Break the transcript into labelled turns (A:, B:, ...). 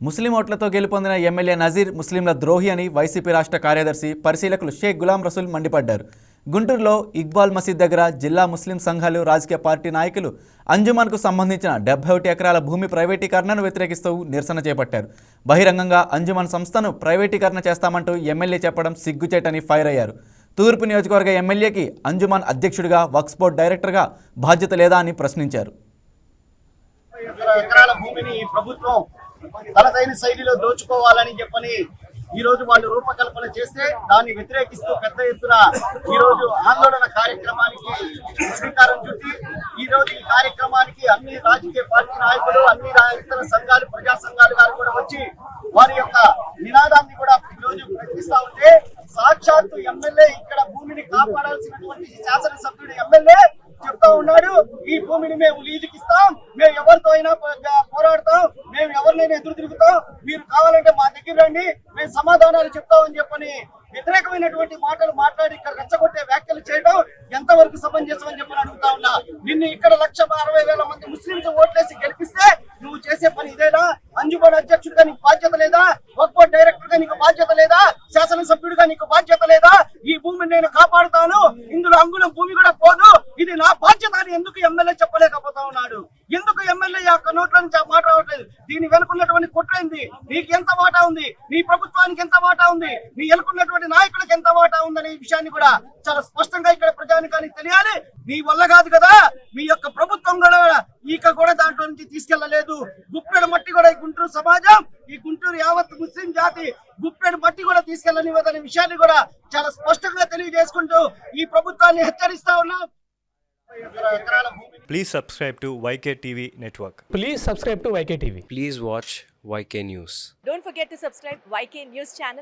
A: ముస్లిం ఓట్లతో గెలుపొందిన ఎమ్మెల్యే నజీర్ ముస్లింల ద్రోహి అని వైసీపీ రాష్ట్ర కార్యదర్శి పరిశీలకులు షేక్ గులాం రసూల్ మండిపడ్డారు. గుంటూరులో ఇక్బాల్ మసీద్ దగ్గర జిల్లా ముస్లిం సంఘాలు, రాజకీయ పార్టీ నాయకులు అంజుమన్కు సంబంధించిన 71 ఎకరాల భూమి ప్రైవేటీకరణను వ్యతిరేకిస్తూ నిరసన చేపట్టారు. బహిరంగంగా అంజుమన్ సంస్థను ప్రైవేటీకరణ చేస్తామంటూ ఎమ్మెల్యే చెప్పడం సిగ్గుచేటని ఫైర్ అయ్యారు. తూర్పు నియోజకవర్గ ఎమ్మెల్యేకి అంజుమన్ అధ్యక్షుడిగా, వక్ఫ్ బోర్డు డైరెక్టర్గా బాధ్యత లేదా అని ప్రశ్నించారు.
B: ఎకరాల భూమిని ప్రభుత్వం తనదైన శైలిలో దోచుకోవాలని చెప్పని ఈ రోజు వాళ్ళు రూపకల్పన చేస్తే దాన్ని వ్యతిరేకిస్తూ పెద్ద ఎత్తున ఈ రోజు ఆందోళన కార్యక్రమానికి శ్రీకారం చుట్టి ఈ రోజు ఈ కార్యక్రమానికి అన్ని రాజకీయ పార్టీ నాయకులు, అన్ని ఇతర సంఘాలు, ప్రజా సంఘాలు గారు కూడా వచ్చి వారి యొక్క నినాదాన్ని కూడా ఈ రోజు ప్రకటిస్తా ఉంటే, సాక్షాత్తు ఎమ్మెల్యే ఇక్కడ భూమిని కాపాడాల్సినటువంటి శాసనసభ్యుడు ఎమ్మెల్యే చెప్తా ఉన్నాడు, ఈ భూమిని మేము లీజుకి ఇస్తాం, మేము ఎవరితో అయినా పోరాడతాం, మేము ఎవరినైనా ఎదురు తిరుగుతాం, మీరు కావాలంటే మా దగ్గర రండి, మేము సమాధానాలు చెప్తామని చెప్పని వ్యతిరేకమైనటువంటి మాటలు మాట్లాడి ఇక్కడ రెచ్చగొట్టే వ్యాఖ్యలు చేయడం ఎంతవరకు సమంజసం అని చెప్పని అడుగుతా ఉన్నా. నిన్ను ఇక్కడ 1,60,000 మంది ముస్లింస్ ఓట్లేసి గెలిపిస్తే నువ్వు చేసే పని ఇదేనా? అంజుమన్ అధ్యక్షుడిగా నీకు బాధ్యత లేదా? వక్ఫ్ బోర్డు డైరెక్టర్ గా నీకు బాధ్యత లేదా? శాసనసభ్యుడిగా నీకు బాధ్యత లేదా? ఈ భూమిని నేను కాపాడుతాను, ఇందులో అంగుళం భూమి కూడా పోదు, ఇది నా బాధ్యత అని ఎందుకు ఎమ్మెల్యే చెప్పలేకపోతా ఉన్నాడు? ఎందుకు ఎమ్మెల్యే యొక్క నోట్ల నుంచి మాట రావట్లేదు? దీని వెనుకున్నటువంటి కుట్ర ఏంది? నీకు ఎంత వాటా ఉంది? నీ ప్రభుత్వానికి ఎంత వాటా ఉంది? నీ వెనుకున్నటువంటి నాయకులకు ఎంత వాటా ఉందనే విషయాన్ని కూడా చాలా స్పష్టంగా ఇక్కడ ప్రజానికానికి తెలియాలి. నీ వల్ల కాదు కదా, మీ యొక్క ప్రభుత్వం కూడా కూడా దాంట్లో నుంచి తీసుకెళ్లలేదు. గుప్పెడు మట్టి కూడా ఈ గుంటూరు సమాజం, ఈ గుంటూరు యావత్ ముస్లిం జాతి గుప్పెడు మట్టి కూడా తీసుకెళ్లనివ్వదనే విషయాన్ని కూడా చాలా స్పష్టంగా తెలియజేసుకుంటూ ఈ ప్రభుత్వాన్ని హెచ్చరిస్తా ఉన్నాం.
C: Please subscribe to YK TV Network.
D: Please subscribe to YK TV.
E: Please watch YK News.
F: Don't forget to subscribe YK News channel